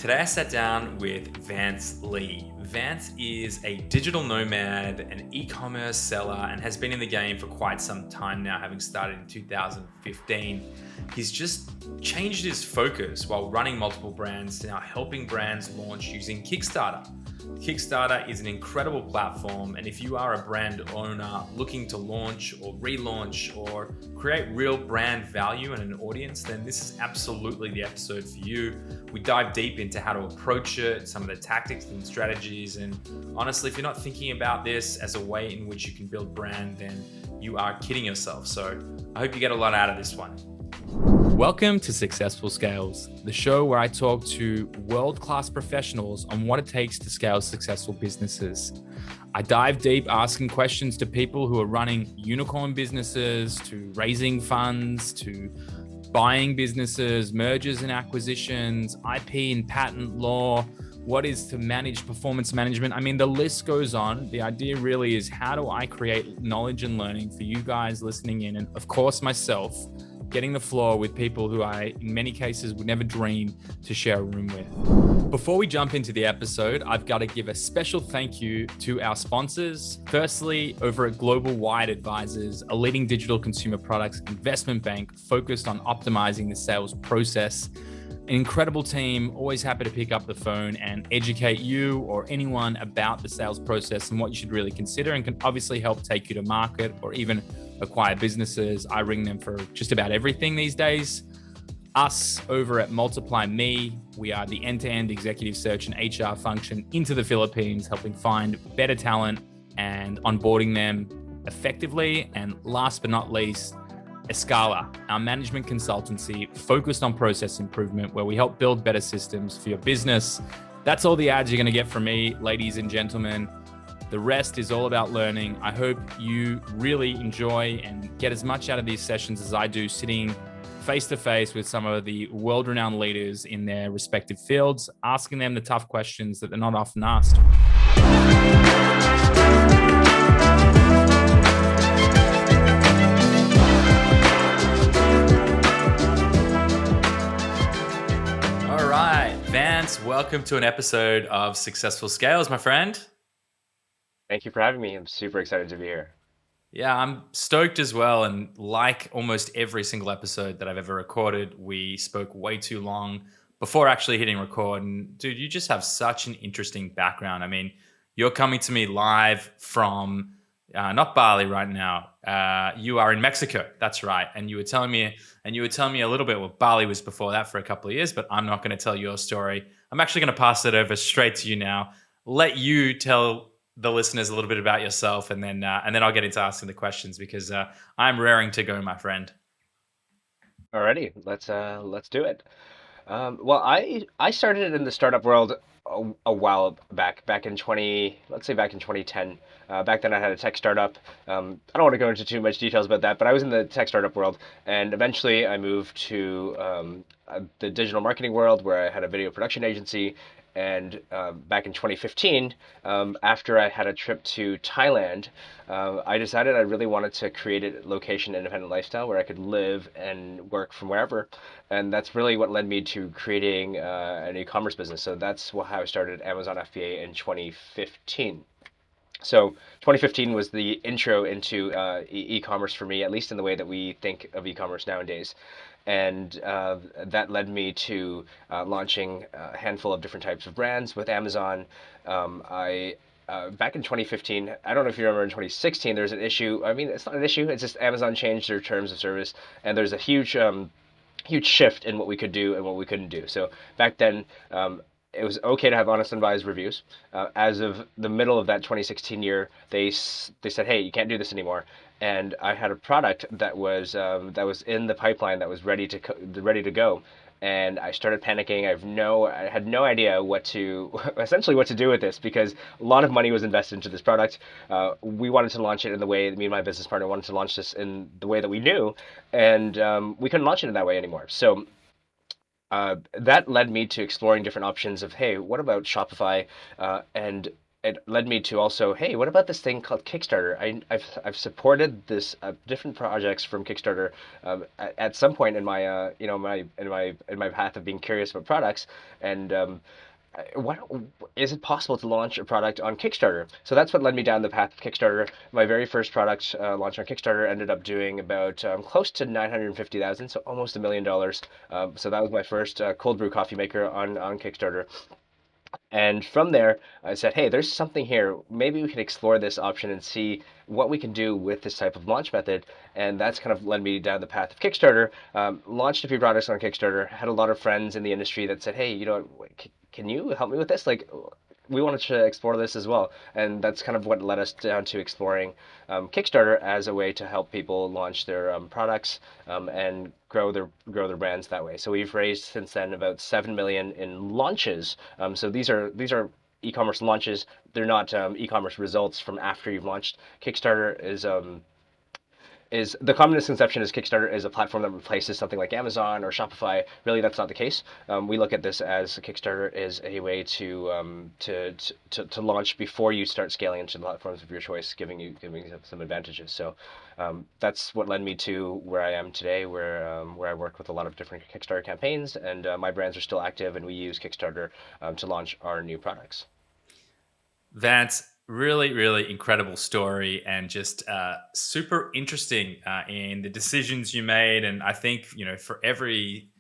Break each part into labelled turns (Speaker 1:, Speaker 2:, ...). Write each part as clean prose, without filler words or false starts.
Speaker 1: Today I sat down with Vance Lee. Vance is a digital nomad, an e-commerce seller, and has been in the game for quite some time now, having started in 2015. He's just changed his focus while running multiple brands to now helping brands launch using Kickstarter. Kickstarter is an incredible platform, and if you are a brand owner looking to launch or relaunch or create real brand value and an audience, then this is absolutely the episode for you. We dive deep into how to approach it, some of the tactics and strategies, and honestly, if you're not thinking about this as a way in which you can build brand, then you are kidding yourself. So I hope you get a lot out of this one. Welcome to Successful Scales, the show where I talk to world-class professionals on what it takes to scale successful businesses. I dive deep asking questions to people who are running unicorn businesses, to raising funds, to buying businesses, mergers and acquisitions, IP and patent law, what is to manage performance management. I mean, the list goes on. The idea really is, how do I create knowledge and learning for you guys listening in, and of course myself, getting the floor with people who I, in many cases, would never dream to share a room with. Before we jump into the episode, I've got to give a special thank you to our sponsors. Firstly, over at Global Wide Advisors, a leading digital consumer products investment bank focused on optimizing the sales process. An incredible team, always happy to pick up the phone and educate you or anyone about the sales process and what you should really consider, and can obviously help take you to market or even acquire businesses. I ring them for just about everything these days. Us over at Multiply Me, we are the end-to-end executive search and HR function into the Philippines, helping find better talent and onboarding them effectively. And last but not least, Escala, our management consultancy focused on process improvement, where we help build better systems for your business. That's all the ads you're going to get from me, ladies and gentlemen. The rest is all about learning. I hope you really enjoy and get as much out of these sessions as I do, sitting face to face with some of the world-renowned leaders in their respective fields, asking them the tough questions that they're not often asked. All right, Vance, welcome to an episode of Successful Scales, my friend.
Speaker 2: Thank you for having me. I'm super excited to be here.
Speaker 1: Yeah, I'm stoked as well. And like almost every single episode that I've ever recorded, we spoke way too long before actually hitting record. And dude, you just have such an interesting background. I mean, you're coming to me live from not Bali right now. You are in Mexico. That's right. And you were telling me a little bit. Well, Bali was before that for a couple of years, but I'm not going to tell your story. I'm actually going to pass it over straight to you now. Let you tell the listeners a little bit about yourself, and then I'll get into asking the questions, because I'm raring to go, my friend.
Speaker 2: Alrighty, let's do it. Well, I started in the startup world a while back in 2010. Back then, I had a tech startup. I don't want to go into too much details about that, but I was in the tech startup world, and eventually I moved to the digital marketing world, where I had a video production agency. And back in 2015, after I had a trip to Thailand, I decided I really wanted to create a location independent lifestyle where I could live and work from wherever. And that's really what led me to creating an e-commerce business. So that's how I started Amazon FBA in 2015. So 2015 was the intro into e-commerce for me, at least in the way that we think of e-commerce nowadays. And that led me to launching a handful of different types of brands with Amazon. I Back in 2015, I don't know if you remember, in 2016, there's an issue. I mean, it's not an issue. It's just Amazon changed their terms of service, and there's a huge shift in what we could do and what we couldn't do. So back then, it was okay to have honest and unbiased reviews. As of the middle of that 2016 year, they said, "Hey, you can't do this anymore." And I had a product that was in the pipeline, that was ready to go. And I started panicking. I had no idea essentially what to do with this, because a lot of money was invested into this product. We wanted to launch it in the way, me and my business partner wanted to launch this in the way that we knew, and we couldn't launch it in that way anymore. So that led me to exploring different options of, hey, what about Shopify? And it led me to also, hey, what about this thing called Kickstarter? I've supported this different projects from Kickstarter at some point in my in my path of being curious about products, and why don't, is it possible to launch a product on Kickstarter? So that's what led me down the path of Kickstarter. My very first product launched on Kickstarter ended up doing about close to 950,000, so almost $1 million. So that was my first cold brew coffee maker on Kickstarter. And from there, I said, hey, there's something here. Maybe we can explore this option and see what we can do with this type of launch method. And that's kind of led me down the path of Kickstarter. Launched a few products on Kickstarter, had a lot of friends in the industry that said, hey, can you help me with this? Like, we wanted to explore this as well. And that's kind of what led us down to exploring Kickstarter as a way to help people launch their products and grow their brands that way. So we've raised since then about 7 million in launches. So these are e-commerce launches. They're not e-commerce results from after you've launched. Kickstarter is the common misconception is Kickstarter is a platform that replaces something like Amazon or Shopify. Really, that's not the case. We look at this as Kickstarter is a way to launch before you start scaling into the platforms of your choice, giving some advantages. So that's what led me to where I am today, where I work with a lot of different Kickstarter campaigns, and my brands are still active, and we use Kickstarter to launch our new products.
Speaker 1: Vance, really, really incredible story and just super interesting in the decisions you made. And I think, for every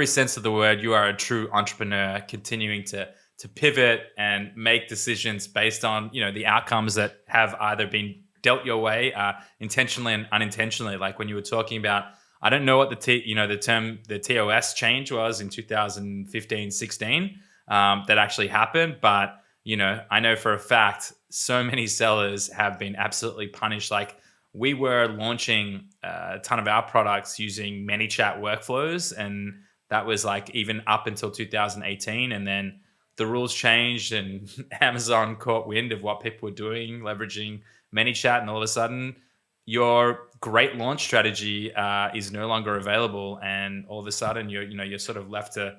Speaker 1: sense of the word, you are a true entrepreneur, continuing to pivot and make decisions based on, the outcomes that have either been dealt your way intentionally and unintentionally. Like when you were talking about, I don't know what the term, the TOS change was in 2015, 16 that actually happened, but I know for a fact so many sellers have been absolutely punished. Like we were launching a ton of our products using ManyChat workflows, and that was like even up until 2018. And then the rules changed, and Amazon caught wind of what people were doing, leveraging ManyChat, and all of a sudden, your great launch strategy is no longer available, and all of a sudden, you're sort of left to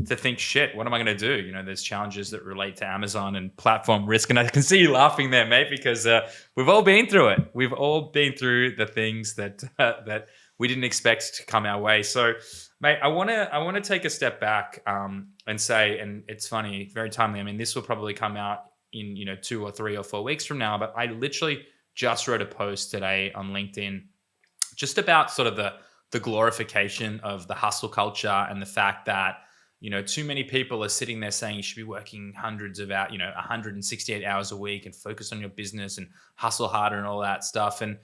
Speaker 1: think, shit, what am I going to do? There's challenges that relate to Amazon and platform risk. And I can see you laughing there, mate, because we've all been through it. We've all been through the things that we didn't expect to come our way. So, mate, I want to take a step back and say, and it's funny, very timely. I mean, this will probably come out in 2 or 3 or 4 weeks from now, but I literally just wrote a post today on LinkedIn just about sort of the glorification of the hustle culture and the fact that too many people are sitting there saying you should be working hundreds of hours, 168 hours a week and focus on your business and hustle harder and all that stuff. And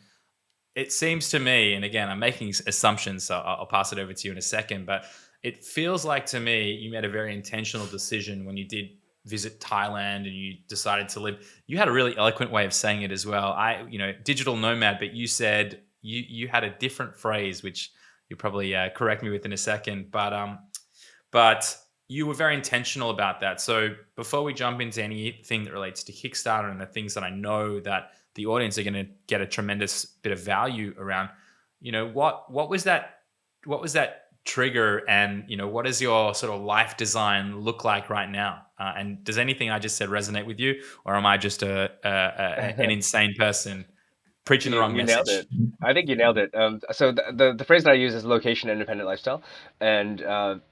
Speaker 1: it seems to me, and again, I'm making assumptions, so I'll pass it over to you in a second, but it feels like to me you made a very intentional decision when you did visit Thailand and you decided to live. You had a really eloquent way of saying it as well. Digital nomad, but you said you had a different phrase, which you'll probably correct me with in a second, but you were very intentional about that. So before we jump into anything that relates to Kickstarter and the things that I know that the audience are going to get a tremendous bit of value around, what was that trigger, and what does your sort of life design look like right now? And does anything I just said resonate with you, or am I just an insane person preaching the wrong
Speaker 2: You nailed
Speaker 1: message?
Speaker 2: it. I think you nailed it. So the phrase that I use is location independent lifestyle, and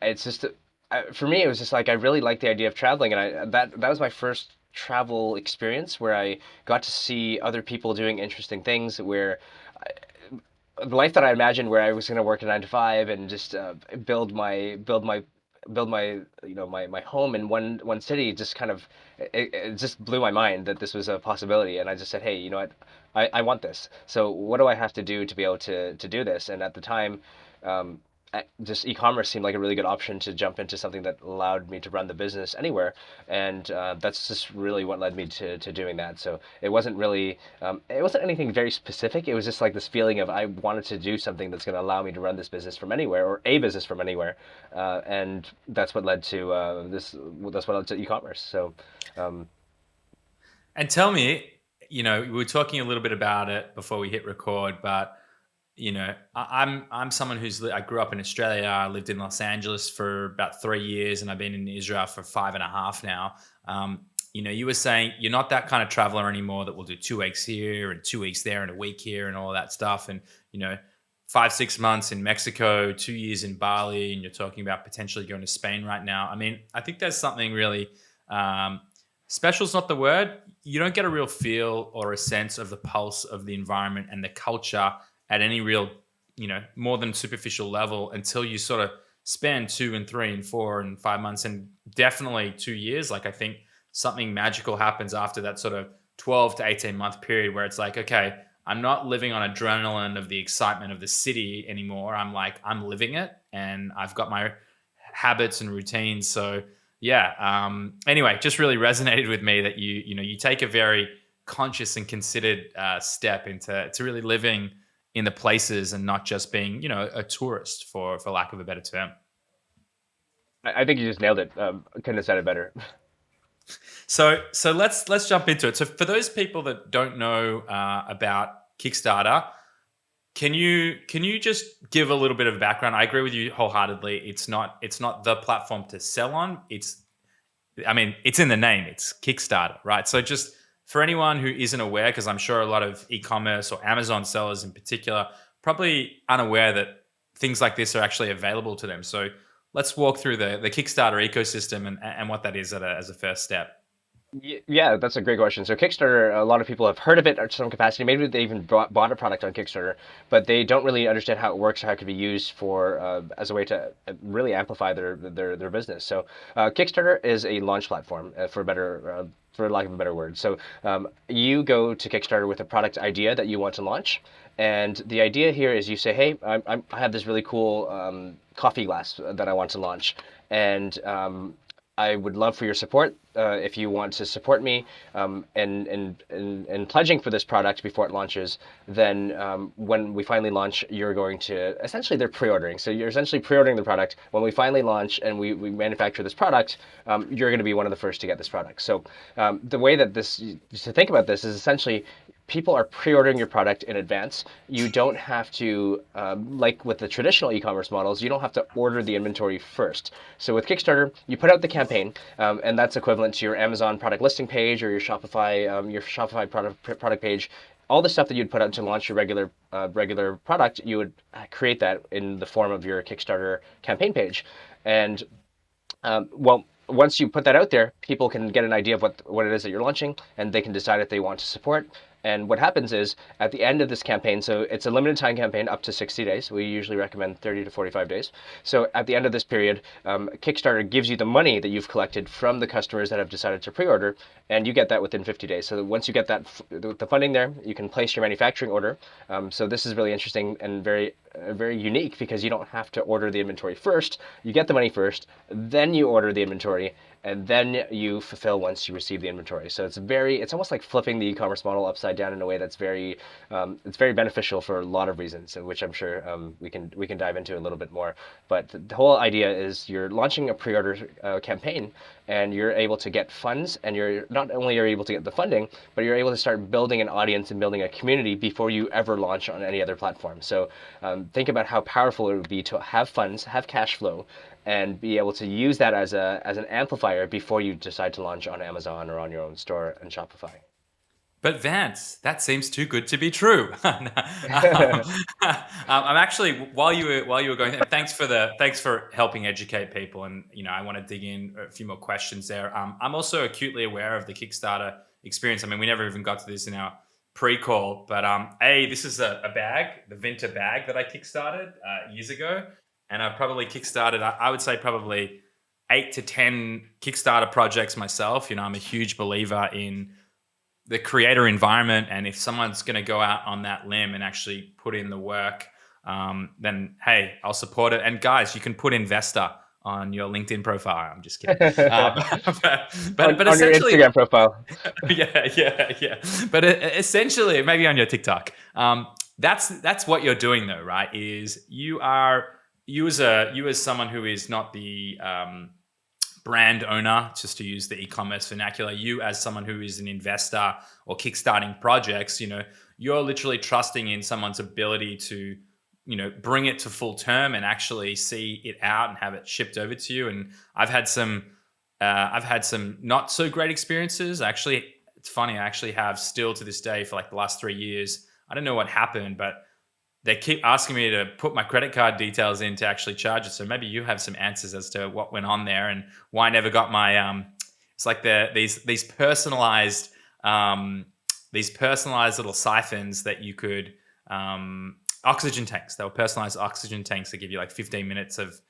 Speaker 2: it's just for me it was just like I really liked the idea of traveling, and that was my first travel experience where I got to see other people doing interesting things. Where the life that I imagined, where I was going to work a 9 to 5 and just build my my home in one city, just kind of it just blew my mind that this was a possibility. And I just said, hey, you know what, I want this. So what do I have to do to be able to do this? And at the time, um, just e-commerce seemed like a really good option to jump into, something that allowed me to run the business anywhere. And that's just really what led me to doing that. So it wasn't anything very specific. It was just like this feeling of I wanted to do something that's going to allow me to run this business from anywhere, or a business from anywhere. And that's what led to that's what led to e-commerce. So um,
Speaker 1: And tell me, we were talking a little bit about it before we hit record, but I'm someone I grew up in Australia. I lived in Los Angeles for about 3 years, and I've been in Israel for 5.5 now. you were saying you're not that kind of traveler anymore that will do 2 weeks here and 2 weeks there and a week here and all of that stuff. And, you know, 5, 6 months in Mexico, 2 years in Bali, and you're talking about potentially going to Spain right now. I mean, I think there's something really um, special is not the word. You don't get a real feel or a sense of the pulse of the environment and the culture at any real, more than superficial level until you sort of spend 2 and 3 and 4 and 5 months and definitely 2 years. Like, I think something magical happens after that sort of 12 to 18 month period where it's like, okay, I'm not living on adrenaline of the excitement of the city anymore. I'm living it and I've got my habits and routines. So yeah. Anyway, just really resonated with me that you take a very conscious and considered step into really living in the places and not just being, a tourist for lack of a better term.
Speaker 2: I think you just nailed it. Couldn't have said it better.
Speaker 1: So let's jump into it. So for those people that don't know about Kickstarter, can you just give a little bit of background? I agree with you wholeheartedly. It's not the platform to sell on. It's in the name. It's Kickstarter, right? So just for anyone who isn't aware, because I'm sure a lot of e-commerce or Amazon sellers in particular probably unaware that things like this are actually available to them. So let's walk through the Kickstarter ecosystem and what that is as a first step.
Speaker 2: Yeah, that's a great question. So Kickstarter, a lot of people have heard of it at some capacity. Maybe they even bought a product on Kickstarter, but they don't really understand how it works, how it could be used for as a way to really amplify their business. So Kickstarter is a launch platform for lack of a better word. So you go to Kickstarter with a product idea that you want to launch, and the idea here is you say, hey, I have this really cool coffee glass that I want to launch, and I would love for your support. If you want to support me in pledging for this product before it launches, then when we finally launch, you're going to essentially they're pre-ordering. So you're essentially pre-ordering the product. When we finally launch and we manufacture this product, you're going to be one of the first to get this product. So the way that to think about this is essentially people are pre-ordering your product in advance. You don't have to, like with the traditional e-commerce models, you don't have to order the inventory first. So with Kickstarter, you put out the campaign, and that's equivalent to your Amazon product listing page or your Shopify product page. All the stuff that you'd put out to launch your regular product, you would create that in the form of your Kickstarter campaign page. And once you put that out there, people can get an idea of what it is that you're launching, and they can decide if they want to support. And what happens is at the end of this campaign, so it's a limited time campaign up to 60 days. We usually recommend 30 to 45 days. So at the end of this period, Kickstarter gives you the money that you've collected from the customers that have decided to pre-order, and you get that within 50 days. So once you get the funding there, you can place your manufacturing order. So this is really interesting and very unique because you don't have to order the inventory first. You get the money first, then you order the inventory, and then you fulfill once you receive the inventory. So it's almost like flipping the e-commerce model upside down in a way that's it's very beneficial for a lot of reasons, which I'm sure we can dive into a little bit more. But the whole idea is you're launching a pre-order campaign, and you're able to get funds, and you're not only are able to get the funding, but you're able to start building an audience and building a community before you ever launch on any other platform. So think about how powerful it would be to have funds, have cash flow, and be able to use that as an amplifier before you decide to launch on Amazon or on your own store and Shopify.
Speaker 1: But Vance, that seems too good to be true. I'm actually while you were going, and thanks for helping educate people, and I want to dig in a few more questions there. I'm also acutely aware of the Kickstarter experience. I mean, we never even got to this in our pre-call, but this is a bag, the Vinter bag that I kickstarted years ago, and I've probably kickstarted. I would say probably 8 to 10 Kickstarter projects myself. I'm a huge believer in the creator environment, and if someone's going to go out on that limb and actually put in the work, then hey, I'll support it. And guys, you can put investor on your LinkedIn profile. I'm just kidding. But
Speaker 2: on your
Speaker 1: essentially,
Speaker 2: Instagram profile.
Speaker 1: yeah. But essentially, maybe on your TikTok. That's what you're doing, though, right? Is you as someone who is not the brand owner, just to use the e-commerce vernacular, you as someone who is an investor or kickstarting projects, you're literally trusting in someone's ability to, bring it to full term and actually see it out and have it shipped over to you. And I've had some I've had some not so great experiences. Actually, it's funny. I actually have still to this day for like the last 3 years. I don't know what happened, but they keep asking me to put my credit card details in to actually charge it. So maybe you have some answers as to what went on there and why I never got my it's like um these personalized little siphons that you could oxygen tanks. They were personalized oxygen tanks that give you like 15 minutes of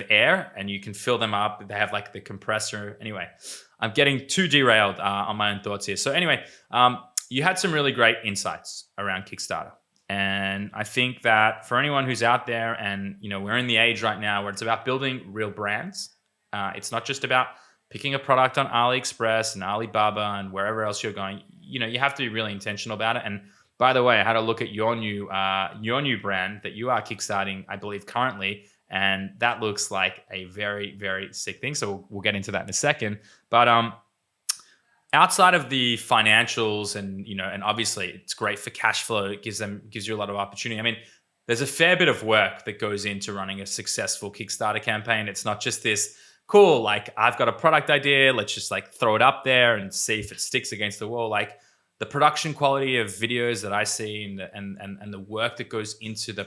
Speaker 1: air and you can fill them up. They have like the compressor. Anyway, I'm getting too derailed on my own thoughts here. So anyway, you had some really great insights around Kickstarter. And I think that for anyone who's out there, and we're in the age right now where it's about building real brands. It's not just about picking a product on AliExpress and Alibaba and wherever else you're going. You have to be really intentional about it. And by the way, I had a look at your new brand that you are kickstarting, I believe, currently, and that looks like a very, very sick thing. So we'll get into that in a second. But outside of the financials, and obviously it's great for cash flow. It gives you a lot of opportunity. I mean, there's a fair bit of work that goes into running a successful Kickstarter campaign. It's not just this cool, like, I've got a product idea, let's just like throw it up there and see if it sticks against the wall. Like, the production quality of videos that I see and the work that goes into the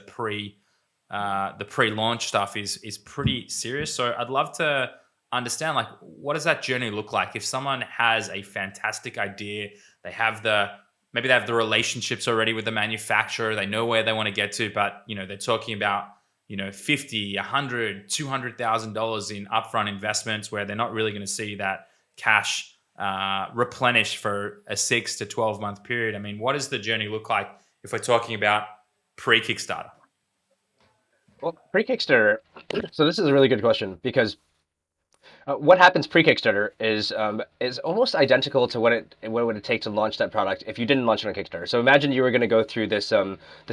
Speaker 1: pre-launch stuff is pretty serious. So I'd love to understand, like, what does that journey look like if someone has a fantastic idea, maybe they have the relationships already with the manufacturer, they know where they want to get to, but they're talking about 50, 100, $200,000 in upfront investments where they're not really going to see that cash replenish for a 6 to 12 month period. I mean, what does the journey look like if we're talking about pre-Kickstarter?
Speaker 2: Well, pre-Kickstarter. So this is a really good question because what happens pre-Kickstarter is almost identical to what it would take to launch that product if you didn't launch it on Kickstarter. So imagine you were going to go through this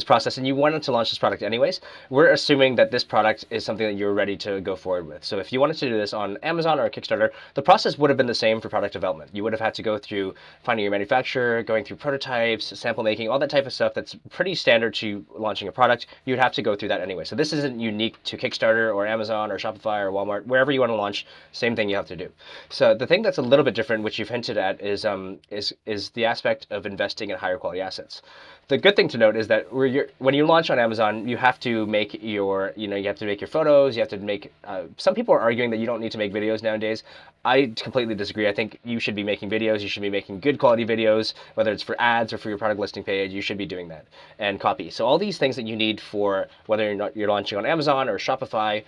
Speaker 2: process and you wanted to launch this product anyways. We're assuming that this product is something that you're ready to go forward with. So if you wanted to do this on Amazon or Kickstarter, the process would have been the same for product development. You would have had to go through finding your manufacturer, going through prototypes, sample making, all that type of stuff that's pretty standard to launching a product. You'd have to go through that anyway. So this isn't unique to Kickstarter or Amazon or Shopify or Walmart, wherever you want to launch. Same thing you have to do. So the thing that's a little bit different, which you've hinted at, is the aspect of investing in higher quality assets. The good thing to note is that when you launch on Amazon, you have to make your photos. You have to make. Some people are arguing that you don't need to make videos nowadays. I completely disagree. I think you should be making videos. You should be making good quality videos, whether it's for ads or for your product listing page. You should be doing that, and copy. So all these things that you need for whether you're launching on Amazon or Shopify.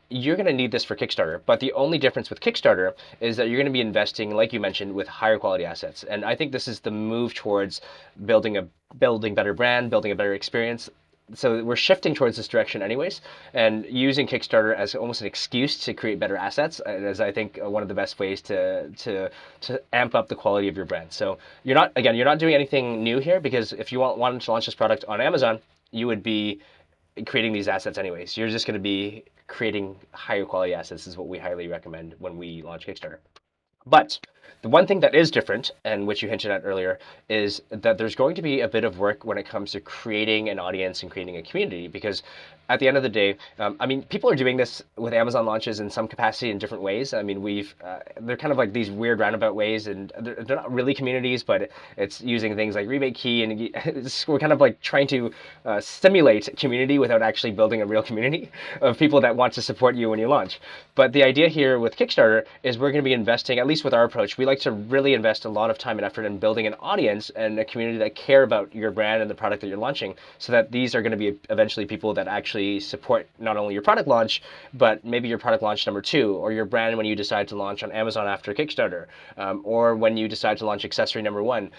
Speaker 2: You're going to need this for Kickstarter, but the only difference with Kickstarter is that you're going to be investing, like you mentioned, with higher quality assets. And I think this is the move towards building better brand, building a better experience. So we're shifting towards this direction anyways, and using Kickstarter as almost an excuse to create better assets is, I think, one of the best ways to amp up the quality of your brand. So you're not doing anything new here, because if you wanted to launch this product on Amazon, you would be creating these assets anyways. You're just going to be creating higher quality assets is what we highly recommend when we launch Kickstarter. But the one thing that is different, and which you hinted at earlier, is that there's going to be a bit of work when it comes to creating an audience and creating a community, because at the end of the day, people are doing this with Amazon launches in some capacity in different ways. I mean, they're kind of like these weird roundabout ways, and they're not really communities, but it's using things like rebate key, and we're kind of like trying to stimulate community without actually building a real community of people that want to support you when you launch. But the idea here with Kickstarter is we're going to be investing, at least with our approach, we like to really invest a lot of time and effort in building an audience and a community that care about your brand and the product that you're launching, so that these are going to be eventually people that actually support not only your product launch, but maybe your product launch number 2, or your brand when you decide to launch on Amazon after Kickstarter, or when you decide to launch accessory number 1.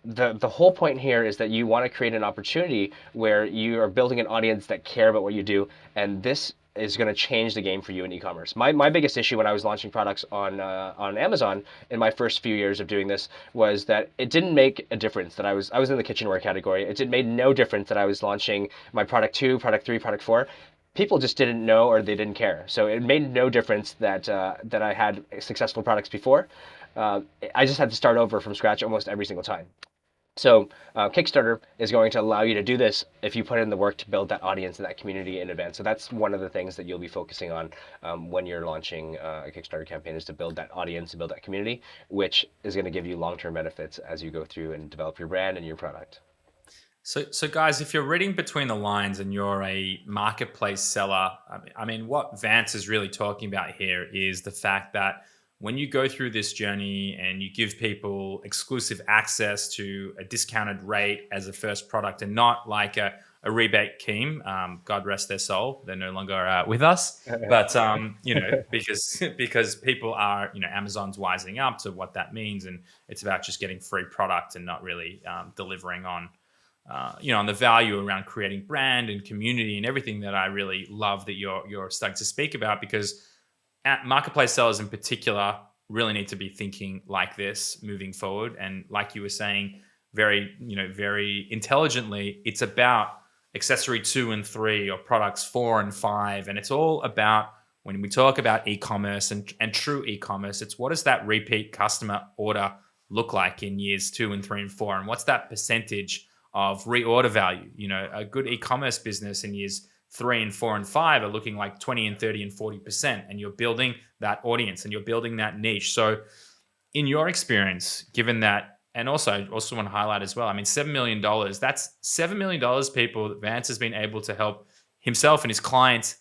Speaker 2: The whole point here is that you want to create an opportunity where you are building an audience that care about what you do, and this is going to change the game for you in e-commerce. My biggest issue when I was launching products on Amazon in my first few years of doing this was that it didn't make a difference that I was in the kitchenware category. It made no difference that I was launching my product 2, product 3, product 4. People just didn't know, or they didn't care. So it made no difference that I had successful products before. I just had to start over from scratch almost every single time. So Kickstarter is going to allow you to do this if you put in the work to build that audience and that community in advance. So that's one of the things that you'll be focusing on when you're launching a Kickstarter campaign is to build that audience, to build that community, which is going to give you long-term benefits as you go through and develop your brand and your product.
Speaker 1: So guys, if you're reading between the lines and you're a marketplace seller, I mean, what Vance is really talking about here is the fact that when you go through this journey and you give people exclusive access to a discounted rate as a first product and not like a rebate scheme, God rest their soul, they're no longer with us. But because people are, Amazon's wising up to what that means, and it's about just getting free product and not really delivering on the value around creating brand and community and everything that I really love that you're starting to speak about, because marketplace sellers in particular really need to be thinking like this moving forward. And like you were saying, very intelligently, it's about accessory 2 and 3 or products 4 and 5. And it's all about, when we talk about e-commerce and true e-commerce, it's what does that repeat customer order look like in years 2 and 3 and 4? And what's that percentage of reorder value? A good e-commerce business in years 3 and 4 and 5 are looking like 20 and 30 and 40%. And you're building that audience and you're building that niche. So in your experience, given that, and also want to highlight as well, I mean, $7 million, that's $7 million people that Vance has been able to help himself and his clients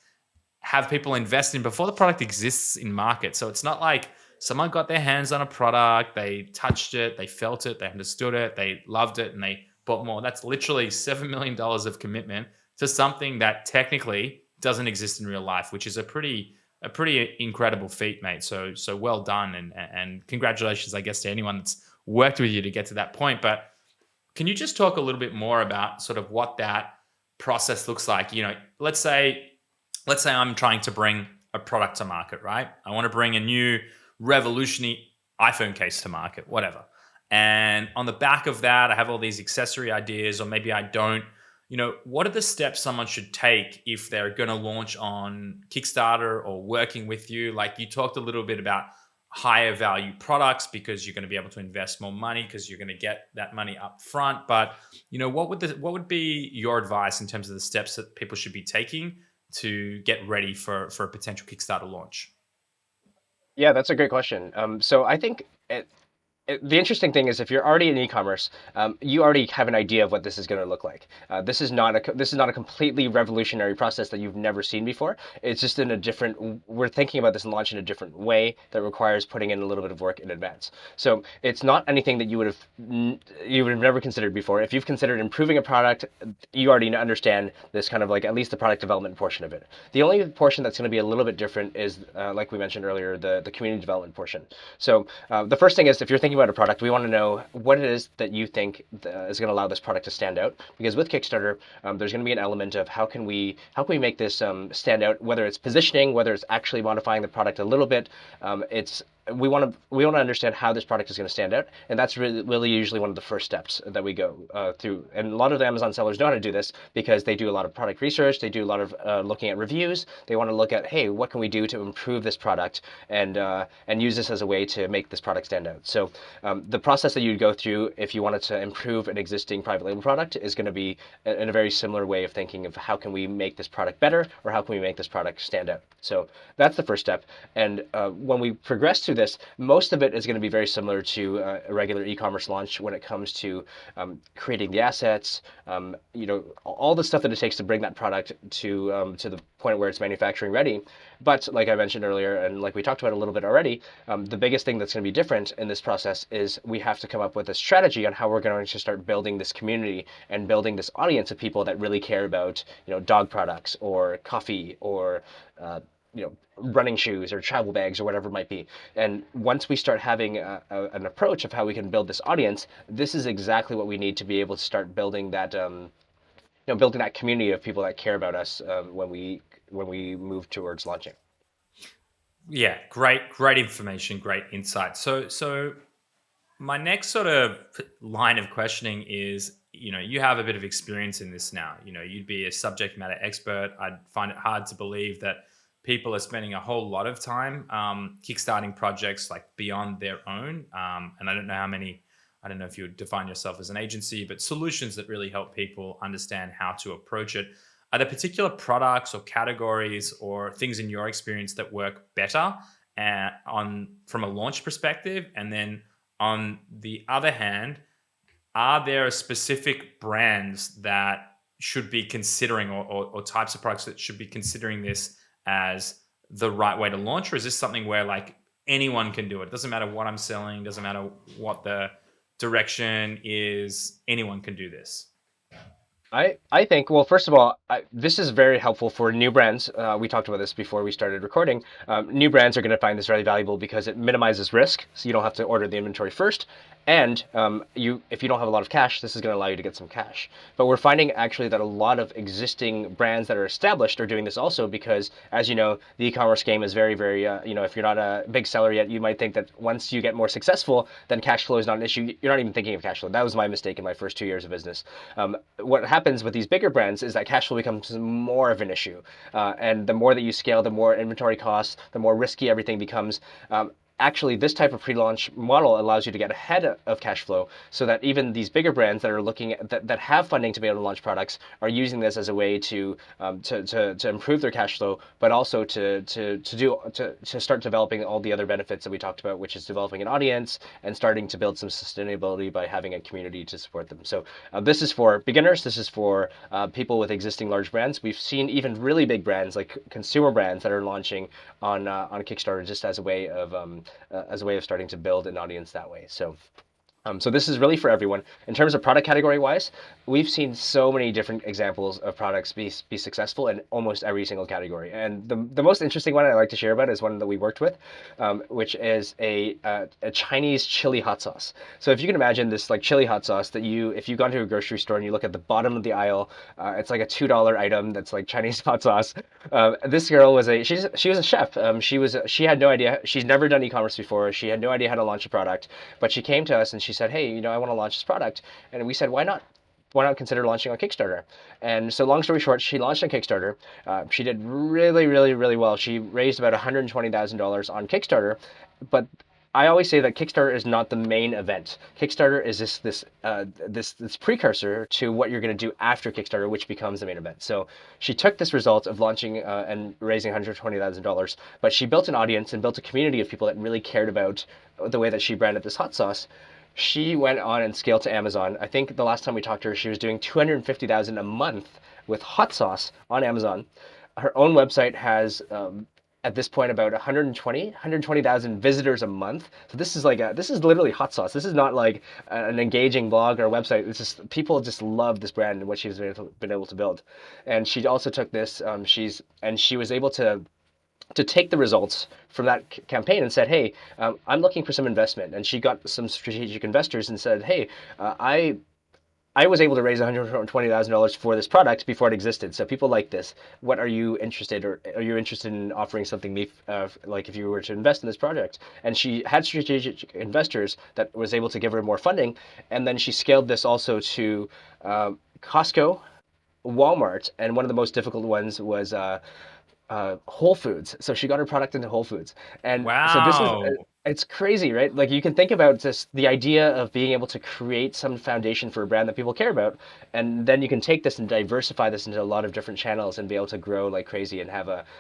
Speaker 1: have people invest in before the product exists in market. So it's not like someone got their hands on a product, they touched it, they felt it, they understood it, they loved it, and they bought more. That's literally $7 million of commitment to something that technically doesn't exist in real life, which is a pretty incredible feat, mate. So well done, and congratulations, I guess, to anyone that's worked with you to get to that point. But can you just talk a little bit more about sort of what that process looks like? Let's say I'm trying to bring a product to market, right? I want to bring a new revolutionary iPhone case to market, whatever. And on the back of that, I have all these accessory ideas, or maybe I don't. What are the steps someone should take if they're going to launch on Kickstarter or working with you? Like you talked a little bit about higher value products because you're going to be able to invest more money because you're going to get that money up front. But what would be your advice in terms of the steps that people should be taking to get ready for a potential Kickstarter launch?
Speaker 2: Yeah, that's a great question. So I think the interesting thing is if you're already in e-commerce, you already have an idea of what this is going to look like. This is not a completely revolutionary process that you've never seen before. It's just in a different. We're thinking about this and launch in a different way that requires putting in a little bit of work in advance. So it's not anything that you would have never considered before. If you've considered improving a product, you already understand this kind of like at least the product development portion of it. The only portion that's going to be a little bit different is, like we mentioned earlier, the community development portion. So the first thing is if you're thinking about a product, we want to know what it is that you think is going to allow this product to stand out. Because with Kickstarter, there's going to be an element of how can we make this stand out, whether it's positioning, whether it's actually modifying the product a little bit. It's we want to understand how this product is going to stand out, and that's really usually one of the first steps that we go through. And a lot of the Amazon sellers know how to do this because they do a lot of product research, they do a lot of looking at reviews. They want to look at, hey, what can we do to improve this product and use this as a way to make this product stand out. So the process that you'd go through if you wanted to improve an existing private label product is going to be in a very similar way of thinking of how can we make this product better or how can we make this product stand out. So that's the first step. And when we progress through this, most of it is going to be very similar to a regular e-commerce launch when it comes to creating the assets, all the stuff that it takes to bring that product to the point where it's manufacturing ready. But like I mentioned earlier, and like we talked about a little bit already, the biggest thing that's going to be different in this process is we have to come up with a strategy on how we're going to start building this community and building this audience of people that really care about, dog products or coffee or running shoes or travel bags or whatever it might be. And once we start having an approach of how we can build this audience, this is exactly what we need to be able to start building that building that community of people that care about us when we move towards launching.
Speaker 1: Yeah, great information, great insight. So my next sort of line of questioning is, you have a bit of experience in this now. You'd be a subject matter expert. I'd find it hard to believe that people are spending a whole lot of time kickstarting projects like beyond their own. And I don't know I don't know if you would define yourself as an agency, but solutions that really help people understand how to approach it. Are there particular products or categories or things in your experience that work better on from a launch perspective? And then on the other hand, are there specific brands that should be considering or types of products that should be considering this as the right way to launch? Or is this something where like anyone can do it? Doesn't matter what I'm selling, doesn't matter what the direction is, anyone can do this.
Speaker 2: I think, well, first of all, this is very helpful for new brands. We talked about this before we started recording. New brands are going to find this really valuable because it minimizes risk, so you don't have to order the inventory first. And if you don't have a lot of cash, this is going to allow you to get some cash. But we're finding actually that a lot of existing brands that are established are doing this also because, as you know, the e-commerce game is very, very, if you're not a big seller yet, you might think that once you get more successful, then cash flow is not an issue. You're not even thinking of cash flow. That was my mistake in my first 2 years of business. What happens with these bigger brands is that cash flow becomes more of an issue. And the more that you scale, the more inventory costs, the more risky everything becomes. Actually, this type of pre-launch model allows you to get ahead of cash flow so that even these bigger brands that are looking at that have funding to be able to launch products are using this as a way to improve their cash flow, but also to start developing all the other benefits that we talked about, which is developing an audience and starting to build some sustainability by having a community to support them. So this is for beginners. This is for people with existing large brands. We've seen even really big brands like consumer brands that are launching on Kickstarter just as a way of starting to build an audience that way. So this is really for everyone. In terms of product category wise, we've seen so many different examples of products be successful in almost every single category. And the most interesting one I like to share about is one that we worked with, which is a Chinese chili hot sauce. So if you can imagine this like chili hot sauce that if you go into a grocery store and you look at the bottom of the aisle, it's like a $2 item that's like Chinese hot sauce. This girl was she was a chef. She had no idea. She's never done e-commerce before. She had no idea how to launch a product, but she came to us and she said, hey, I want to launch this product. And we said, why not? Why not consider launching on Kickstarter? And so long story short, she launched on Kickstarter. She did really, really, really well. She raised about $120,000 on Kickstarter. But I always say that Kickstarter is not the main event. Kickstarter is this precursor to what you're going to do after Kickstarter, which becomes the main event. So she took this result of launching and raising $120,000, but she built an audience and built a community of people that really cared about the way that she branded this hot sauce. She went on and scaled to Amazon. I think the last time we talked to her, she was doing $250,000 a month with hot sauce on Amazon. Her own website has at this point about 120,000 visitors a month. So this is literally hot sauce. This is not like an engaging blog or a website. It's just people just love this brand and what she's been able to build. And she also took this. She was able to take the results from that campaign and said, hey, I'm looking for some investment. And she got some strategic investors and said, hey, I was able to raise $120,000 for this product before it existed. So people like this. What are you interested, or are you interested in offering something like if you were to invest in this project? And she had strategic investors that was able to give her more funding. And then she scaled this also to Costco, Walmart, and one of the most difficult ones was Whole Foods. So she got her product into Whole Foods. And so
Speaker 1: Wow.
Speaker 2: it's crazy, right? Like you can think about just the idea of being able to create some foundation for a brand that people care about. And then you can take this and diversify this into a lot of different channels and be able to grow like crazy and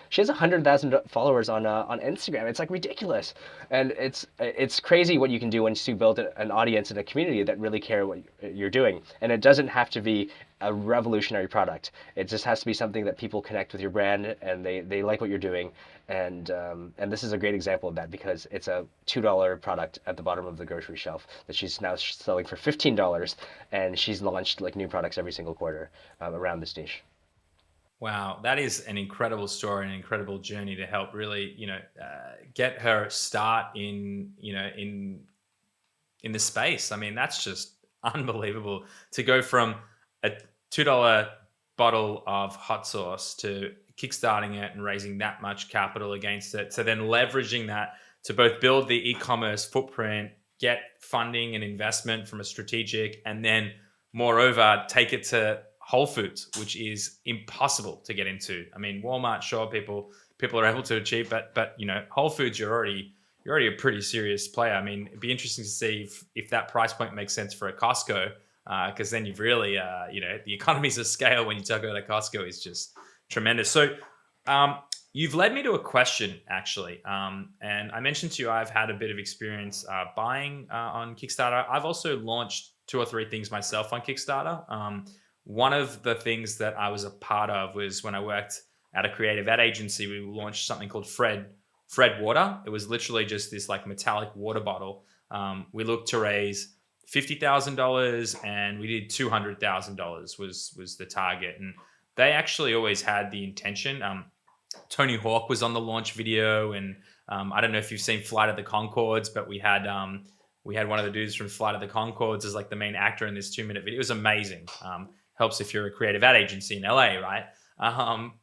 Speaker 2: she has 100,000 followers on Instagram. It's like ridiculous. And it's crazy what you can do once you build an audience and a community that really care what you're doing. And it doesn't have to be a revolutionary product. It just has to be something that people connect with your brand and they like what you're doing. And this is a great example of that because it's a $2 product at the bottom of the grocery shelf that she's now selling for $15, and she's launched like new products every single quarter around this niche.
Speaker 1: Wow, that is an incredible story, an incredible journey to help really, get her start in the space. I mean, that's just unbelievable to go from a $2 bottle of hot sauce to kickstarting it and raising that much capital against it. So then leveraging that to both build the e-commerce footprint, get funding and investment from a strategic, and then moreover, take it to Whole Foods, which is impossible to get into. I mean, Walmart, sure, people are able to achieve, but Whole Foods, you're you're already a pretty serious player. I mean, it'd be interesting to see if that price point makes sense for a Costco, because then you've really, the economies of scale when you talk about a Costco is just tremendous. So, um, you've led me to a question actually, and I mentioned to you I've had a bit of experience buying on Kickstarter. I've also launched two or three things myself on Kickstarter. One of the things that I was a part of was when I worked at a creative ad agency. We launched something called Fred Water. It was literally just this like metallic water bottle. We looked to raise $50,000 and we did $200,000 was the target. And they actually always had the intention. Tony Hawk was on the launch video, and I don't know if you've seen Flight of the Conchords, but we had one of the dudes from Flight of the Conchords as like the main actor in this 2-minute video. It was amazing. Helps if you're a creative ad agency in LA, right?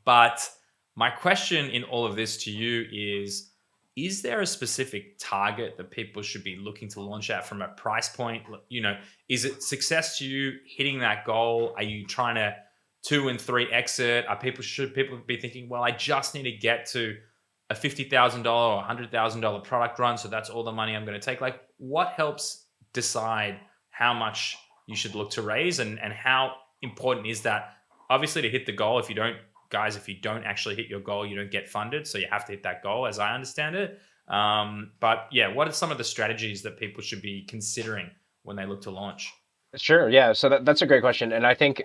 Speaker 1: But my question in all of this to you is there a specific target that people should be looking to launch at from a price point? Is it success to you hitting that goal? Are you trying to 2 and 3 exit? Should people be thinking, well, I just need to get to a $50,000 or $100,000 product run, so that's all the money I'm going to take? Like, what helps decide how much you should look to raise, and how important is that? Obviously, to hit the goal, if you don't actually hit your goal, you don't get funded. So you have to hit that goal, as I understand it. But yeah, what are some of the strategies that people should be considering when they look to launch?
Speaker 2: Sure, yeah. So that's a great question, and I think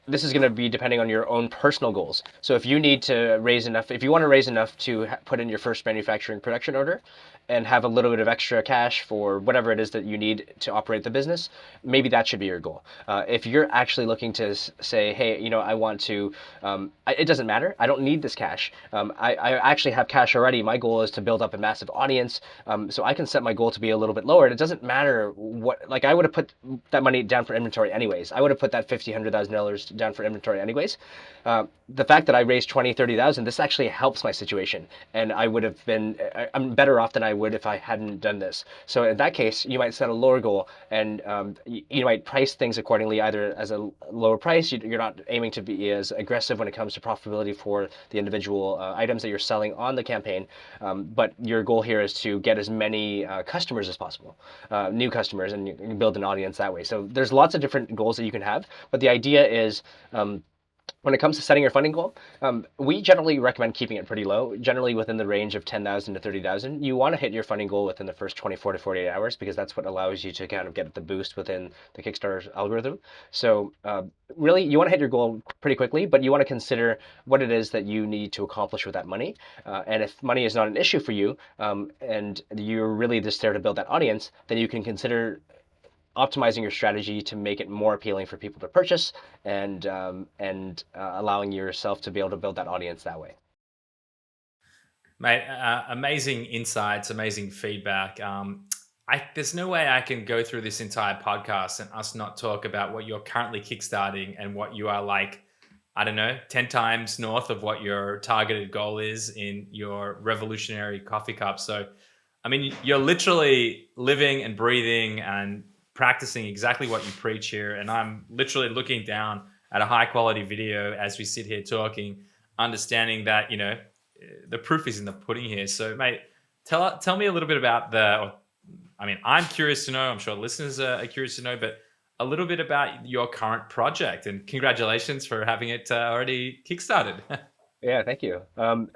Speaker 2: this is going to be depending on your own personal goals. So if you need to raise enough, if you want to raise enough to put in your first manufacturing production order and have a little bit of extra cash for whatever it is that you need to operate the business, maybe that should be your goal. If you're actually looking to say, hey, I want to, it doesn't matter. I don't need this cash. I actually have cash already. My goal is to build up a massive audience. So I can set my goal to be a little bit lower. It doesn't matter what, like I would have put that money down for inventory anyways. I would have put that $100,000 down for inventory anyways. The fact that I raised 20, 30,000, this actually helps my situation. And I'm better off than I would if I hadn't done this. So in that case, you might set a lower goal, and you might price things accordingly, either as a lower price. You're not aiming to be as aggressive when it comes to profitability for the individual items that you're selling on the campaign. But your goal here is to get as many customers as possible, new customers, and you can build an audience that way. So there's lots of different goals that you can have, but the idea is, when it comes to setting your funding goal, we generally recommend keeping it pretty low, generally within the range of 10,000 to 30,000. You want to hit your funding goal within the first 24 to 48 hours, because that's what allows you to kind of get the boost within the Kickstarter algorithm. So really, you want to hit your goal pretty quickly, but you want to consider what it is that you need to accomplish with that money. And if money is not an issue for you, and you're really just there to build that audience, then you can consider optimizing your strategy to make it more appealing for people to purchase, and allowing yourself to be able to build that audience that way.
Speaker 1: Mate, amazing insights, amazing feedback. There's no way I can go through this entire podcast and us not talk about what you're currently kickstarting and what you are like, I don't know, 10 times north of what your targeted goal is in your revolutionary coffee cup. So, I mean, you're literally living and breathing and practicing exactly what you preach here. And I'm literally looking down at a high quality video as we sit here talking, understanding that, the proof is in the pudding here. So, mate, tell me a little bit about I'm curious to know, I'm sure listeners are curious to know, but a little bit about your current project, and congratulations for having it already kickstarted.
Speaker 2: Yeah, thank you.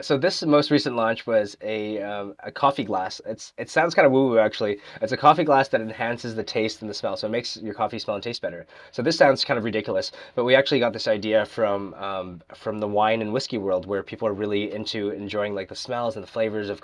Speaker 2: So this most recent launch was a coffee glass. It sounds kind of woo-woo actually. It's a coffee glass that enhances the taste and the smell, so it makes your coffee smell and taste better. So this sounds kind of ridiculous, but we actually got this idea from the wine and whiskey world, where people are really into enjoying like the smells and the flavors of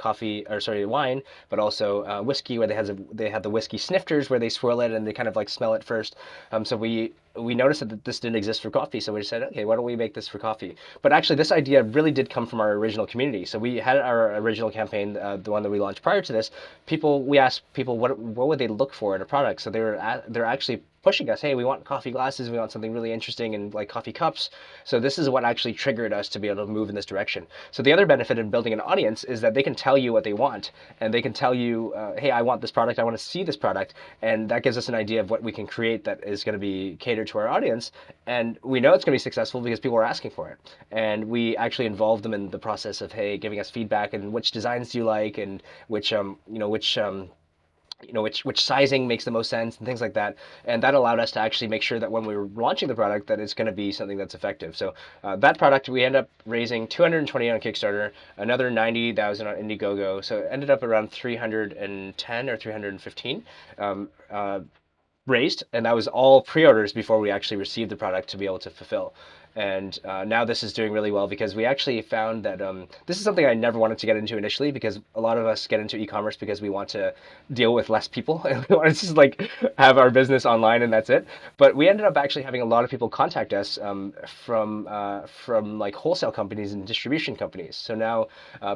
Speaker 2: wine, but also whiskey, where they have the whiskey snifters where they swirl it and they kind of like smell it first. So we noticed that this didn't exist for coffee, so we just said, okay, why don't we make this for coffee? But actually, this idea really did come from our original community. So we had our original campaign, the one that we launched prior to this. We asked people what would they look for in a product. So they're actually pushing us, hey, we want coffee glasses, we want something really interesting and like coffee cups. So this is what actually triggered us to be able to move in this direction. So the other benefit in building an audience is that they can tell you what they want, and they can tell you, hey, I want this product, I want to see this product, and that gives us an idea of what we can create that is going to be catered to our audience. And we know it's going to be successful because people are asking for it, and we actually involve them in the process of, hey, giving us feedback and which designs do you like, and which which sizing makes the most sense and things like that. And that allowed us to actually make sure that when we were launching the product, that it's going to be something that's effective. So that product, we end up raising 220 on Kickstarter, another 90,000 on Indiegogo. So it ended up around 310 or 315 raised, and that was all pre-orders before we actually received the product to be able to fulfill. And now this is doing really well because we actually found that this is something I never wanted to get into initially, because a lot of us get into e-commerce because we want to deal with less people and we want to just like have our business online and that's it. But we ended up actually having a lot of people contact us from like wholesale companies and distribution companies. So now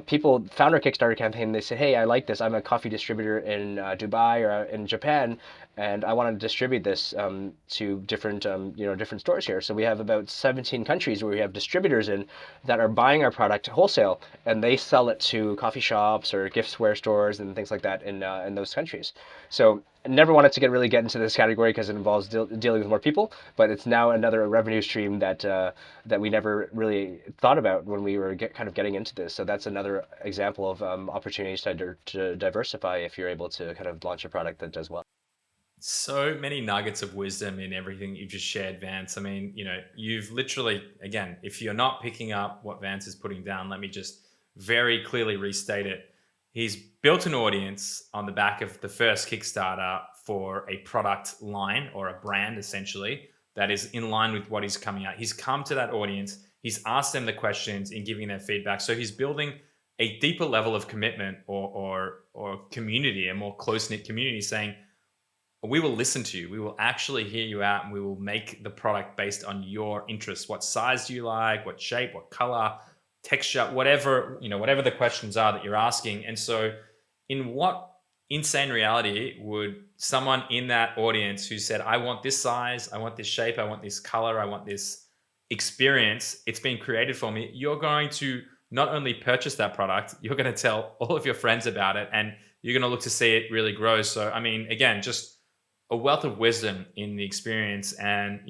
Speaker 2: people found our Kickstarter campaign. They say, hey, I like this. I'm a coffee distributor in Dubai or in Japan, and I want to distribute this to different different stores here. So we have about 17 countries where we have distributors in that are buying our product wholesale, and they sell it to coffee shops or giftware stores and things like that in those countries. So I never wanted to really get into this category because it involves dealing with more people, but it's now another revenue stream that we never really thought about when we were kind of getting into this. So that's another example of opportunities to diversify if you're able to kind of launch a product that does well.
Speaker 1: So many nuggets of wisdom in everything you just shared, Vance. I mean, you've literally, again, if you're not picking up what Vance is putting down, let me just very clearly restate it. He's built an audience on the back of the first Kickstarter for a product line or a brand, essentially, that is in line with what he's coming out. He's come to that audience, he's asked them the questions and giving their feedback. So he's building a deeper level of commitment or community, a more close-knit community, saying, we will listen to you. We will actually hear you out, and we will make the product based on your interests. What size do you like? What shape? What color? Texture? Whatever the questions are that you're asking. And so, in what insane reality would someone in that audience who said, I want this size, I want this shape, I want this color, I want this experience, it's been created for me, you're going to not only purchase that product, you're going to tell all of your friends about it, and you're going to look to see it really grow. So, I mean, again, just a wealth of wisdom in the experience. And,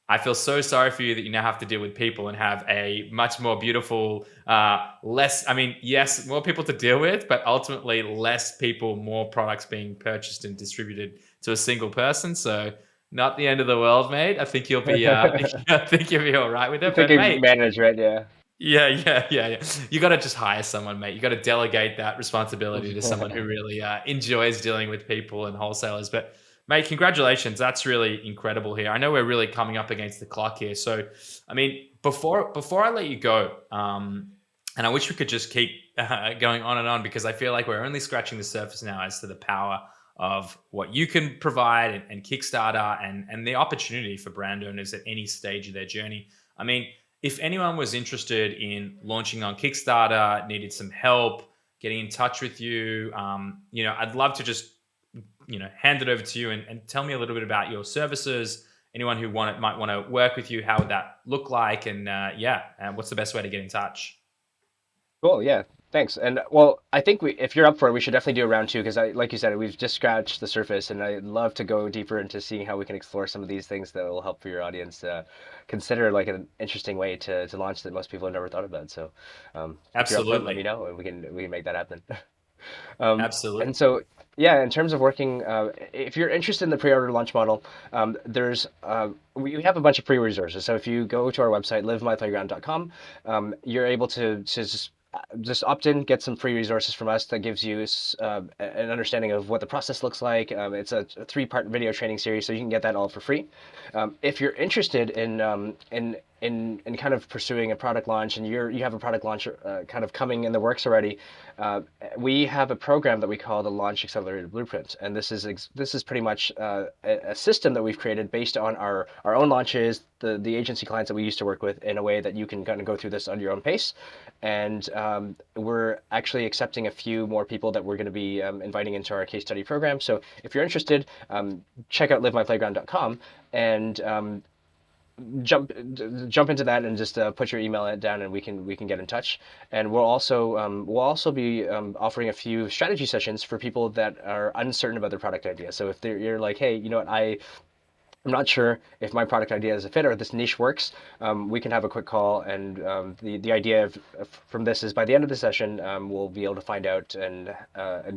Speaker 1: I feel so sorry for you that you now have to deal with people and have a much more beautiful, yes, more people to deal with, but ultimately less people, more products being purchased and distributed to a single person. So not the end of the world, mate. I think you'll be, I think you'll be all right with
Speaker 2: I
Speaker 1: it.
Speaker 2: think
Speaker 1: But
Speaker 2: I
Speaker 1: mate,
Speaker 2: manage, right? Yeah.
Speaker 1: yeah. You got to just hire someone, mate. You got to delegate that responsibility to someone who really enjoys dealing with people and wholesalers. But mate, congratulations. That's really incredible here. I know we're really coming up against the clock here. So, I mean, before I let you go, and I wish we could just keep going on and on, because I feel like we're only scratching the surface now as to the power of what you can provide, and Kickstarter, and the opportunity for brand owners at any stage of their journey. I mean, if anyone was interested in launching on Kickstarter, needed some help getting in touch with you, I'd love to just hand it over to you, and tell me a little bit about your services. Anyone who might want to work with you, how would that look like? And what's the best way to get in touch?
Speaker 2: Cool. Yeah. Thanks. And well, I think if you're up for it, we should definitely do a round two, because like you said, we've just scratched the surface, and I'd love to go deeper into seeing how we can explore some of these things that will help for your audience consider like an interesting way to launch that most people have never thought about. So, if you're up for it, let me
Speaker 1: Absolutely.
Speaker 2: know, and we can make that happen. And
Speaker 1: Absolutely.
Speaker 2: so, yeah, in terms of working, if you're interested in the pre-order launch model, we have a bunch of free resources. So if you go to our website, livemyplayground.com, you're able to just opt in, get some free resources from us that gives you an understanding of what the process looks like. It's a three-part video training series, so you can get that all for free. If you're interested in in kind of pursuing a product launch, and you have a product launch kind of coming in the works already, we have a program that we call the Launch Accelerator Blueprint, and this is pretty much a system that we've created based on our own launches, the agency clients that we used to work with, in a way that you can kind of go through this on your own pace. And we're actually accepting a few more people that we're going to be inviting into our case study program. So if you're interested, check out livemyplayground.com and jump jump into that and just put your email down, and we can get in touch. And we'll also be offering a few strategy sessions for people that are uncertain about their product idea. So if you're like, hey, you know what, I'm not sure if my product idea is a fit or this niche works, we can have a quick call. And the idea from this is by the end of the session, we'll be able to find out and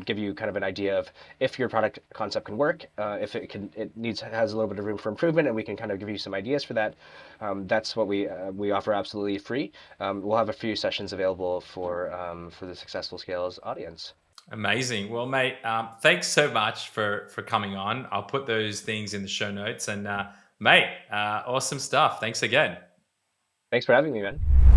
Speaker 2: give you kind of an idea of if your product concept can work, if has a little bit of room for improvement, and we can kind of give you some ideas for that. That's what we offer absolutely free. We'll have a few sessions available for the Successful Scales audience.
Speaker 1: Amazing. Well, mate, thanks so much for coming on. I'll put those things in the show notes. And mate, awesome stuff. Thanks again.
Speaker 2: Thanks for having me, man.